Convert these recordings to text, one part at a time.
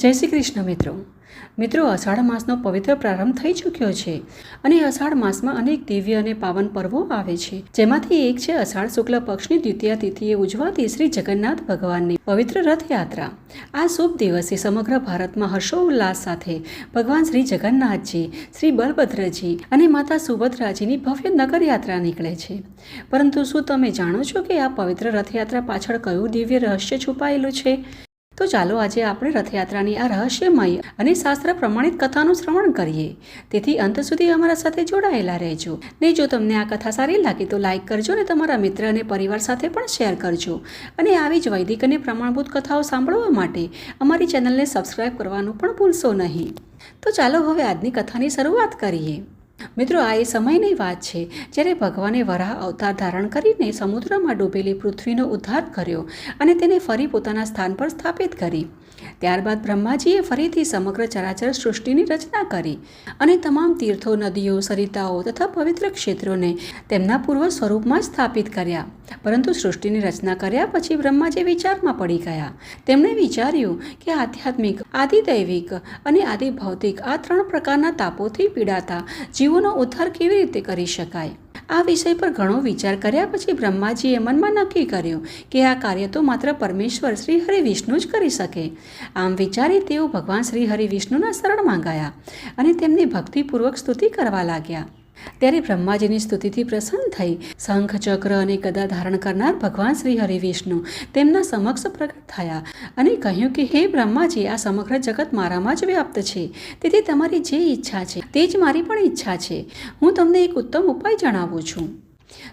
જય શ્રી કૃષ્ણ મિત્રો અષાઢ માસનો પવિત્ર પ્રારંભ થઈ ચૂક્યો છે અને અષાઢ માસમાં અનેક દિવ્ય અને પાવન પર્વો આવે છે, જેમાંથી એક છે અષાઢ શુક્લ પક્ષની દ્વિતીય તિથિએ ઉજવાતી શ્રી જગન્નાથ ભગવાનની પવિત્ર રથયાત્રા। આ શુભ દિવસે સમગ્ર ભારતમાં હર્ષોલ્લાસ સાથે ભગવાન શ્રી જગન્નાથજી, શ્રી બલભદ્રજી અને માતા સુભદ્રાજીની ભવ્ય નગરયાત્રા નીકળે છે। પરંતુ શું તમે જાણો છો કે આ પવિત્ર રથયાત્રા પાછળ કયું દિવ્ય રહસ્ય છુપાયેલું છે? તો ચાલો આજે આપણે રથયાત્રાની આ રહસ્યમય અને શાસ્ત્ર પ્રમાણિત કથાનું શ્રવણ કરીએ। તેથી અંત સુધી અમારા સાથે જોડાયેલા રહેજો ને જો તમને આ કથા સારી લાગે તો લાઈક કરજો ને તમારા મિત્ર અને પરિવાર સાથે પણ શેર કરજો અને આવી જ વૈદિક અને પ્રમાણભૂત કથાઓ સાંભળવા માટે અમારી ચેનલને સબસ્ક્રાઈબ કરવાનું પણ ભૂલશો નહીં। તો ચાલો હવે આજની કથાની શરૂઆત કરીએ। મિત્રો, આ એ સમયની વાત છે જ્યારે ભગવાને વરાહ અવતાર ધારણ કરીને સમુદ્રમાં ડૂબેલી પૃથ્વીનો ઉદ્ધાર કર્યો અને તેને ફરી પોતાના સ્થાન પર સ્થાપિત કરી। ત્યારબાદ બ્રહ્માજીએ ફરીથી સમગ્ર ચરાચર સૃષ્ટિની રચના કરી અને તમામ તીર્થો, નદીઓ, સરિતાઓ તથા પવિત્ર ક્ષેત્રોને તેમના પૂર્વ સ્વરૂપમાં સ્થાપિત કર્યા। પરંતુ સૃષ્ટિની રચના કર્યા પછી બ્રહ્માજી વિચારમાં પડી ગયા। તેમણે વિચાર્યું કે આધ્યાત્મિક, આદિદૈવિક અને આદિભૌતિક આ ત્રણ પ્રકારના તાપોથી પીડાતા જીવોનો ઉદ્ધાર કેવી રીતે કરી શકાય। આ વિષય પર ઘણો વિચાર કર્યા પછી બ્રહ્માજીએ મનમાં નક્કી કર્યું કે આ કાર્ય તો માત્ર પરમેશ્વર શ્રી હરિ વિષ્ણુ જ કરી શકે। આમ વિચારી તેઓ ભગવાન શ્રી હરિ વિષ્ણુના શરણમાં ગયા અને તેમની ભક્તિપૂર્વક સ્તુતિ કરવા લાગ્યા। ત્યારે બ્રહ્માજીની સ્તુતિથી પ્રસન્ન થઈ શંખ, ચક્ર અને ગદા ધારણ કરનાર ભગવાન શ્રી હરિ વિષ્ણુ તેમના સમક્ષ પ્રગટ થયા અને કહ્યું કે હે બ્રહ્માજી, આ સમગ્ર જગત મારામાં જ વ્યાપ્ત છે, તેથી તમારી જે ઈચ્છા છે તે જ મારી પણ ઈચ્છા છે। હું તમને એક ઉત્તમ ઉપાય જણાવું છું।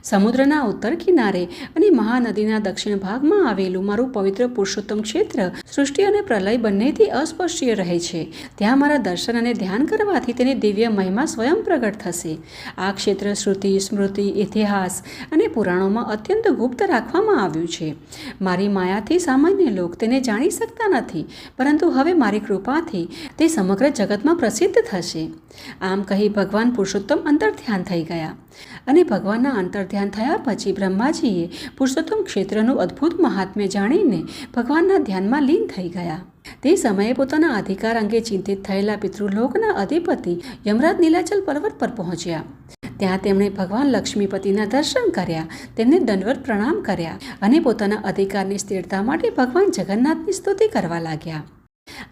સમુદ્રના ઉત્તર કિનારે અને મહાનદીના દક્ષિણ ભાગમાં આવેલું મારું પવિત્ર પુરુષોત્તમ ક્ષેત્ર સૃષ્ટિ અને પ્રલય બંનેથી અસ્પર્શીય રહે છે। ત્યાં મારા દર્શન અને ધ્યાન કરવાથી તેની દિવ્ય મહિમા સ્વયં પ્રગટ થશે। આ ક્ષેત્ર શ્રુતિ, સ્મૃતિ, ઇતિહાસ અને પુરાણોમાં અત્યંત ગુપ્ત રાખવામાં આવ્યું છે। મારી માયાથી સામાન્ય લોક તેને જાણી શકતા નથી, પરંતુ હવે મારી કૃપાથી તે સમગ્ર જગતમાં પ્રસિદ્ધ થશે। આમ કહી ભગવાન પુરુષોત્તમ અંતર્ધ્યાન થઈ ગયા અને ભગવાનના અંતર્ધ્યાન થયા પછી બ્રહ્માજીએ પુરુષોત્તમ ક્ષેત્રનું અદ્ભુત મહાત્મ્ય જાણીને ભગવાનના ધ્યાનમાં લીન થઈ ગયા। તે સમયે પોતાના અધિકાર અંગે ચિંતિત થયેલા પિતૃલોકના અધિપતિ યમરાજ નીલાચલ પર્વત પર પહોંચ્યા। ત્યાં તેમણે ભગવાન લક્ષ્મીપતિના દર્શન કર્યા, તેમને દંડવત પ્રણામ કર્યા અને પોતાના અધિકારની સ્થિરતા માટે ભગવાન જગન્નાથની સ્તુતિ કરવા લાગ્યા।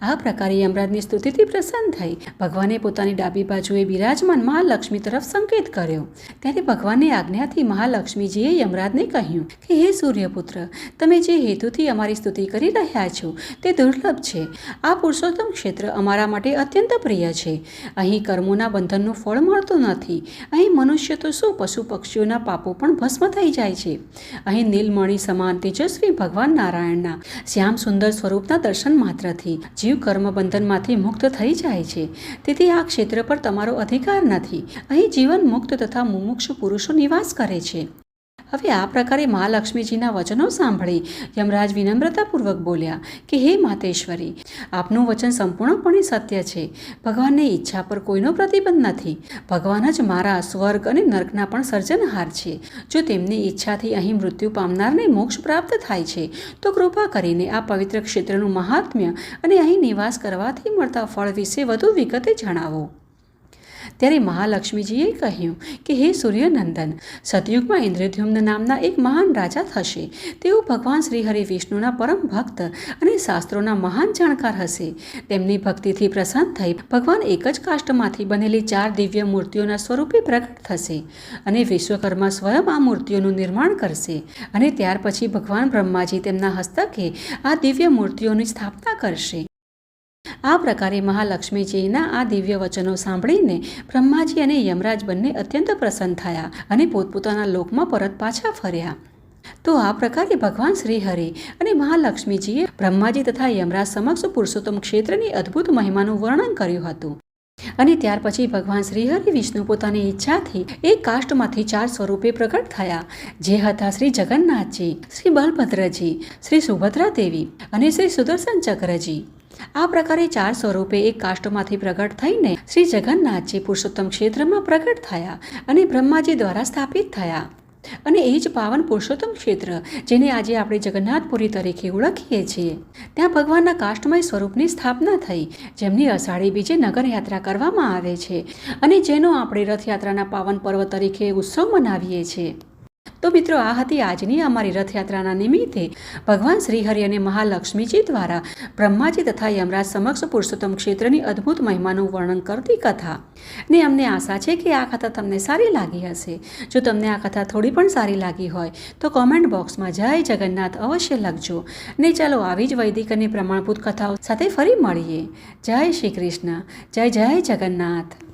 આ પ્રકારે યમરાજની સ્તુતિથી પ્રસન્ન થઈ ભગવાને પોતાની ડાબી બાજુએ બિરાજમાન મહાલક્ષ્મી તરફ સંકેત કર્યો। ત્યારે ભગવાનની આજ્ઞાથી મહાલક્ષ્મીજીએ યમરાજને કહ્યું કે હે સૂર્યપુત્ર, તમે જે હેતુથી અમારી સ્તુતિ કરી રહ્યા છો તે દુર્લભ છે। આ પુરુષોત્તમ ક્ષેત્ર અમારા માટે અત્યંત પ્રિય છે। અહીં કર્મોના બંધનનું ફળ મળતું નથી। અહીં મનુષ્ય તો શું, પશુ પક્ષીઓના પાપો પણ ભસ્મ થઈ જાય છે। અહીં નીલમણિ સમાન તેજસ્વી ભગવાન નારાયણના શ્યામ સુંદર સ્વરૂપના દર્શન માત્રથી જીવ કર્મ બંધનમાંથી મુક્ત થઈ જાય છે। તેથી આ ક્ષેત્ર પર તમારો અધિકાર નથી। અહીં જીવન મુક્ત તથા મુમુક્ષુ પુરુષો નિવાસ કરે છે। હવે આ પ્રકારે મહાલક્ષ્મીજીના વચનો સાંભળી યમરાજ વિનમ્રતાપૂર્વક બોલ્યા કે હે માતેશ્વરી, આપનું વચન સંપૂર્ણપણે સત્ય છે। ભગવાનની ઈચ્છા પર કોઈનો પ્રતિબંધ નથી। ભગવાન જ મારા સ્વર્ગ અને નર્કના પણ સર્જનહાર છે। જો તેમની ઈચ્છાથી અહીં મૃત્યુ પામનારને મોક્ષ પ્રાપ્ત થાય છે તો કૃપા કરીને આ પવિત્ર ક્ષેત્રનું મહાત્મ્ય અને અહીં નિવાસ કરવાથી મળતા ફળ વિશે વધુ વિગતે જણાવો। ત્યારે મહાલક્ષ્મીજીએ કહ્યું કે હે સૂર્યનંદન, સતયુગમાં ઇન્દ્રદ્યુમ્ન નામના એક મહાન રાજા થશે। તેઓ ભગવાન શ્રી હરિ વિષ્ણુના પરમ ભક્ત અને શાસ્ત્રોના મહાન જાણકાર હશે। તેમની ભક્તિથી પ્રસન્ન થઈ ભગવાન એક જ કાષ્ઠમાંથી બનેલી 4 દિવ્ય મૂર્તિઓના સ્વરૂપે પ્રગટ થશે અને વિશ્વકર્મા સ્વયં આ મૂર્તિઓનું નિર્માણ કરશે અને ત્યાર પછી ભગવાન બ્રહ્માજી તેમના હસ્તકે આ દિવ્ય મૂર્તિઓની સ્થાપના કરશે। આ પ્રકારે મહાલક્ષ્મીજીના આ દિવ્ય વચનો સાંભળીને બ્રહ્માજી અને યમરાજ બંને અત્યંત પ્રસન્ન થયા અને પોતપોતાના લોકમાં પરત પાછા ફર્યા। તો આ પ્રકારે ભગવાન શ્રી હરિ અને મહાલક્ષ્મીજીએ બ્રહ્માજી તથા યમરાજ સમક્ષ પુરુષોત્તમ ક્ષેત્રની અદ્ભુત મહિમાનું વર્ણન કર્યું હતું અને ત્યાર પછી ભગવાન શ્રી હરિ વિષ્ણુ પોતાની ઈચ્છાથી એક કાષ્ઠમાંથી 4 સ્વરૂપે પ્રગટ થયા, જે હતા શ્રી જગન્નાથજી, શ્રી બલભદ્રજી, શ્રી સુભદ્રા દેવી અને શ્રી સુદર્શન ચક્રજી। આ પ્રકારે 4 સ્વરૂપે એક કાષ્ઠમાંથી પ્રગટ થઈને શ્રી જગન્નાથજી પુરુષોત્તમ ક્ષેત્રમાં પ્રગટ થયા અને બ્રહ્માજી દ્વારા સ્થાપિત થયા। અને એ જ પાવન પુરુષોત્તમ ક્ષેત્ર જેને આજે આપણે જગન્નાથપુરી તરીકે ઓળખીએ છીએ, ત્યાં ભગવાનના કાષ્ટમય સ્વરૂપની સ્થાપના થઈ, જેમની અષાઢી બીજે નગરયાત્રા કરવામાં આવે છે અને જેનો આપણે રથયાત્રાના પાવન પર્વ તરીકે ઉત્સવ મનાવીએ છીએ. તો મિત્રો, આ હતી આજની અમારી રથયાત્રાના નિમિત્તે ભગવાન શ્રીહરિ અને મહાલક્ષ્મીજી દ્વારા બ્રહ્માજી તથા યમરાજ સમક્ષ પુરુષોત્તમ ક્ષેત્રની અદ્ભુત મહિમાનું વર્ણન કરતી કથા. ને અમને આશા છે કે આ કથા તમને સારી લાગી હશે. જો તમને આ કથા થોડી પણ સારી લાગી હોય તો કોમેન્ટ બોક્સમાં જય જગન્નાથ અવશ્ય લખજો. ને ચાલો આવી જ વૈદિક અને પ્રમાણભૂત કથાઓ સાથે ફરી મળીએ. જય શ્રી કૃષ્ણ. જય જય જગન્નાથ.